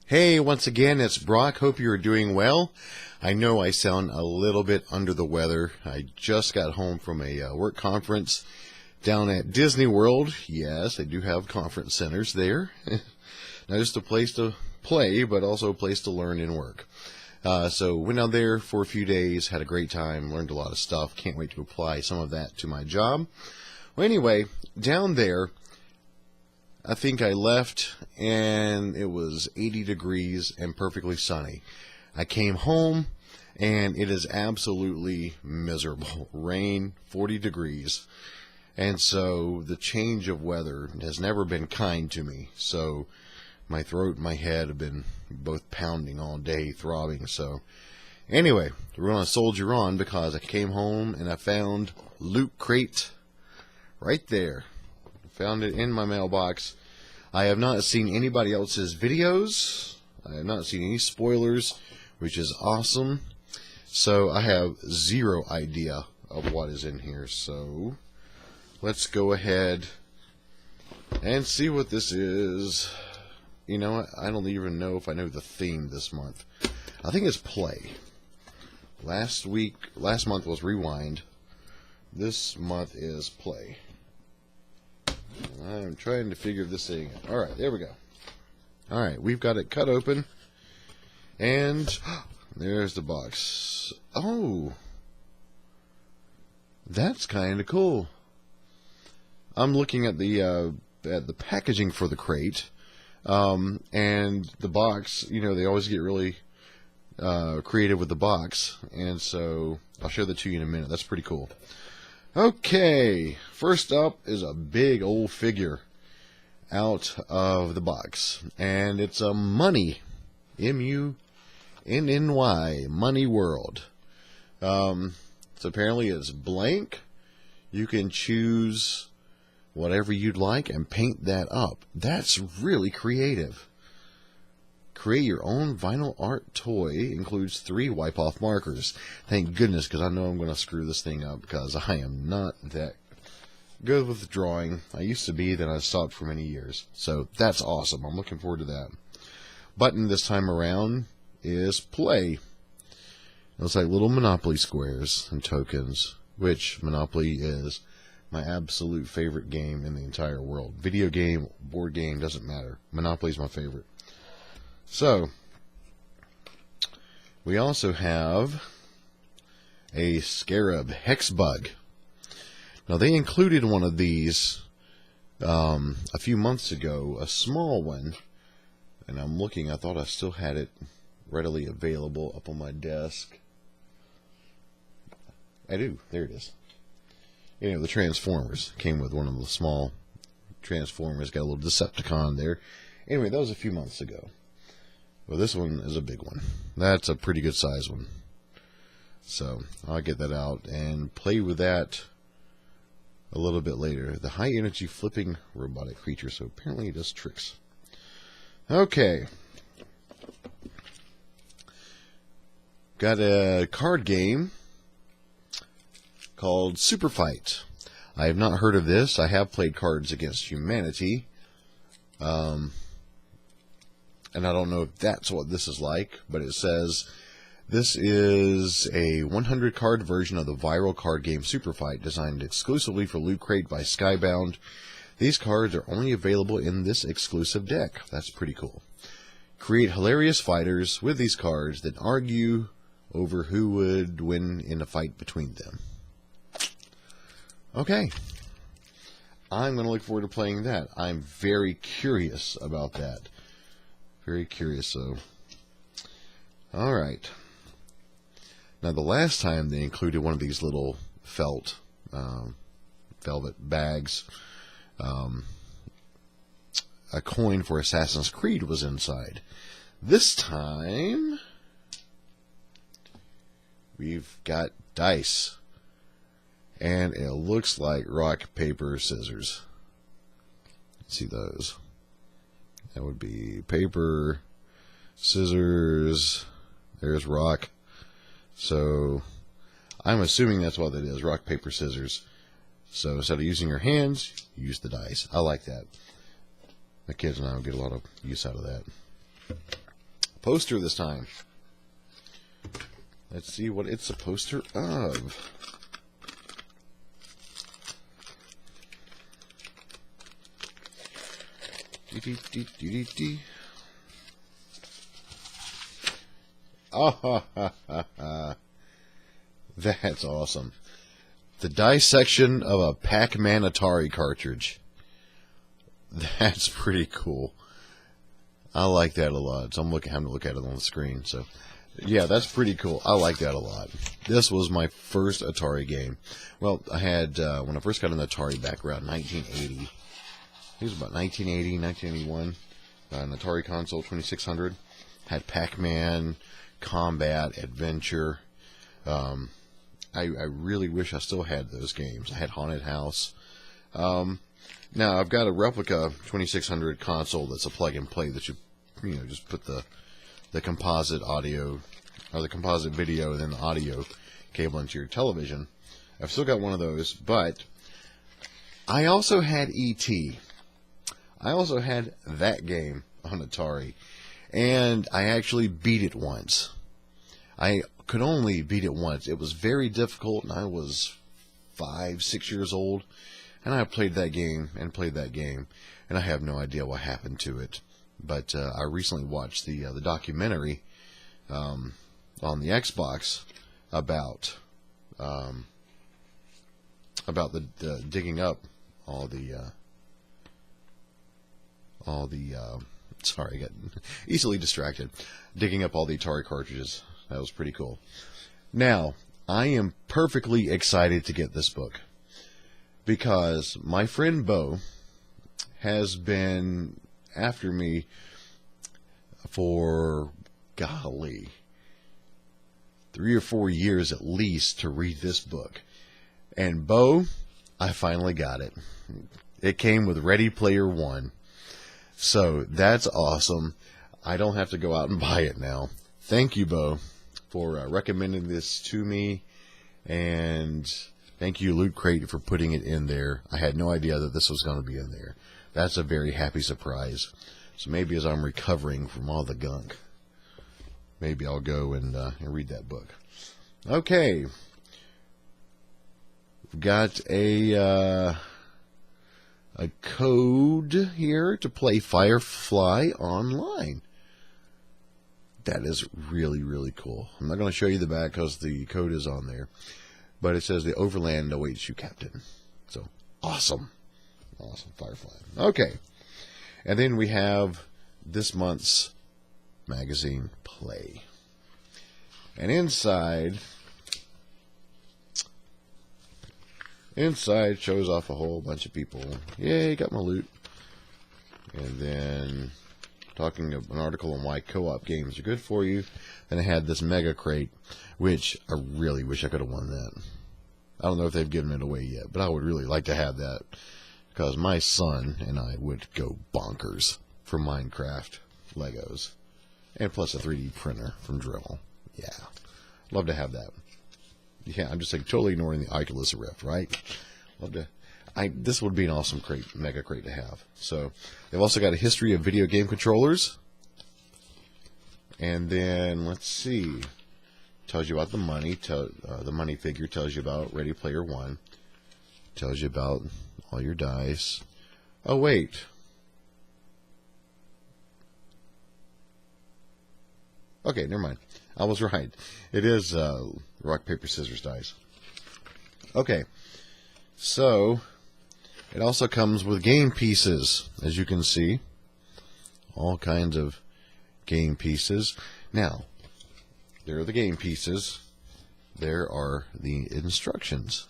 Hey, once again, it's Brock. Hope you're doing well. I know I sound a little bit under the weather. I just got home from a work conference down at Disney World. Yes, they do have conference centers there. Not just a place to play, but also a place to learn and work. So went out there for a few days, had a great time, learned a lot of stuff. Can't wait to apply some of that to my job. Well, anyway, down there, I think I left and it was 80 degrees and perfectly sunny. I came home and it is absolutely miserable. Rain, 40 degrees. And so the change of weather has never been kind to me. So my throat and my head have been both pounding all day, throbbing. So anyway, we're going to soldier on because I came home and I found Loot Crate right there. Found it in my mailbox. I have not seen anybody else's videos. I have not seen any spoilers, which is awesome. So I have zero idea of what is in here. So let's go ahead and see what this is. You know what? I don't even know if I know the theme this month. I think it's play. Last month was rewind. This month is play. I'm trying to figure this thing out. Alright, there we go. Alright, we've got it cut open. And there's the box. Oh, that's kind of cool. I'm looking at the packaging for the crate. And the box, you know, they always get really creative with the box. And so I'll show that to you in a minute. That's pretty cool. Okay, first up is a big old figure out of the box, and it's a Money, M-U-N-N-Y, Money World. So apparently it's blank. You can choose whatever you'd like and paint that up. That's really creative. Create your own vinyl art toy. Includes 3 wipe-off markers. Thank goodness, because I know I'm going to screw this thing up because I am not that good with drawing. I used to be, then I stopped for many years. So that's awesome. I'm looking forward to that. Button this time around is play. It looks like little Monopoly squares and tokens, which Monopoly is my absolute favorite game in the entire world. Video game, board game, doesn't matter. Monopoly is my favorite. So, we also have a Scarab Hexbug. Now, they included one of these a few months ago, a small one. And I'm looking, I thought I still had it readily available up on my desk. I do, there it is. You know, the Transformers came with one of the small Transformers, got a little Decepticon there. Anyway, that was a few months ago. Well, this one is a big one. That's a pretty good size one. So I'll get that out and play with that a little bit later. The high energy flipping robotic creature. So apparently it does tricks. Okay. Got a card game called Super Fight. I have not heard of this. I have played Cards Against Humanity. And I don't know if that's what this is like, but it says this is a 100 card version of the viral card game Super Fight, designed exclusively for Loot Crate by Skybound. These cards are only available in this exclusive deck. That's pretty cool. Create hilarious fighters with these cards that argue over who would win in a fight between them. Okay. I'm going to look forward to playing that. I'm very curious about that. Very curious, so. Alright. Now, the last time they included one of these little velvet bags, a coin for Assassin's Creed was inside. This time, we've got dice. And it looks like rock, paper, scissors. Let's see those. That would be paper, scissors, there's rock. So I'm assuming that's what that is, rock, paper, scissors. So instead of using your hands, use the dice. I like that. My kids and I will get a lot of use out of that. poster this time. Let's see what it's a poster of. Oh, that's awesome. The dissection of a Pac-Man Atari cartridge. That's pretty cool. I like that a lot. So I'm having to look at it on the screen. So, yeah, that's pretty cool. I like that a lot. This was my first Atari game. Well, I had, when I first got an Atari back around 1980. It was about 1980, 1981. An Atari console 2600. Had Pac-Man, Combat, Adventure. I really wish I still had those games. I had Haunted House. Now, I've got a replica 2600 console that's a plug-and-play that you just put the composite audio, or the composite video, and then the audio cable into your television. I've still got one of those, but I also had E.T. I also had that game on Atari, and I actually beat it once. I could only beat it once. It was very difficult, and I was 5, 6 years old, and I played that game, and I have no idea what happened to it. But I recently watched the documentary on the Xbox about the digging up all the sorry, I got easily distracted. Digging up all the Atari cartridges. That was pretty cool. Now, I am perfectly excited to get this book because my friend Bo has been after me for, golly, 3 or 4 years at least to read this book. And Bo, I finally got it. It came with Ready Player One. So that's awesome. I don't have to go out and buy it now. Thank you, Bo, for recommending this to me. And thank you, Loot Crate, for putting it in there. I had no idea that this was going to be in there. That's a very happy surprise. So maybe as I'm recovering from all the gunk, maybe I'll go and read that book. Okay. We've got a code here to play Firefly online. That is really, really cool. I'm not going to show you the back because the code is on there. But it says the Overland awaits you, Captain. So, awesome. Awesome, Firefly. Okay. And then we have this month's magazine, Play. And inside shows off a whole bunch of people. Yay, got my loot. And then talking of an article on why co-op games are good for you. Then I had this mega crate, which I really wish I could have won that. I don't know if they've given it away yet, but I would really like to have that because my son and I would go bonkers for Minecraft Legos. And plus a 3D printer from Dremel. Yeah. Love to have that. Yeah, I'm just like totally ignoring the Oculus Rift, right? Love to. This would be an awesome crate, mega crate to have. So they've also got a history of video game controllers. And then let's see, tells you about the money. The money figure tells you about Ready Player One. Tells you about all your dice. Oh wait. Okay, never mind. I was right. It is rock, paper, scissors dice. Okay. So, it also comes with game pieces, as you can see. All kinds of game pieces. Now, there are the game pieces. There are the instructions.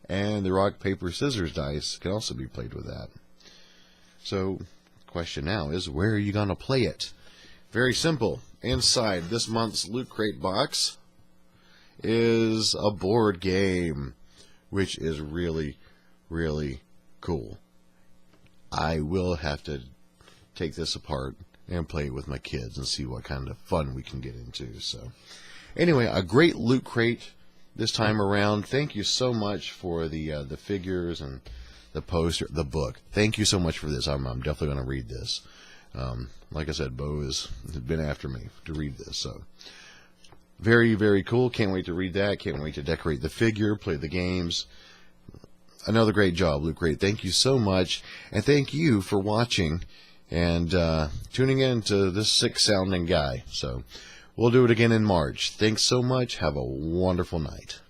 And the rock, paper, scissors dice can also be played with that. So, the question now is, where are you going to play it? Very simple. Inside this month's Loot Crate box is a board game, which is really, really cool. I will have to take this apart and play it with my kids and see what kind of fun we can get into. So, anyway, a great Loot Crate this time around. Thank you so much for the figures and the poster, the book. Thank you so much for this. I'm definitely going to read this. Like I said, Bo has been after me to read this. So very, very cool. Can't wait to read that. Can't wait to decorate the figure, play the games. Another great job, Luke. Great. Thank you so much. And thank you for watching and tuning in to this sick-sounding guy. So we'll do it again in March. Thanks so much. Have a wonderful night.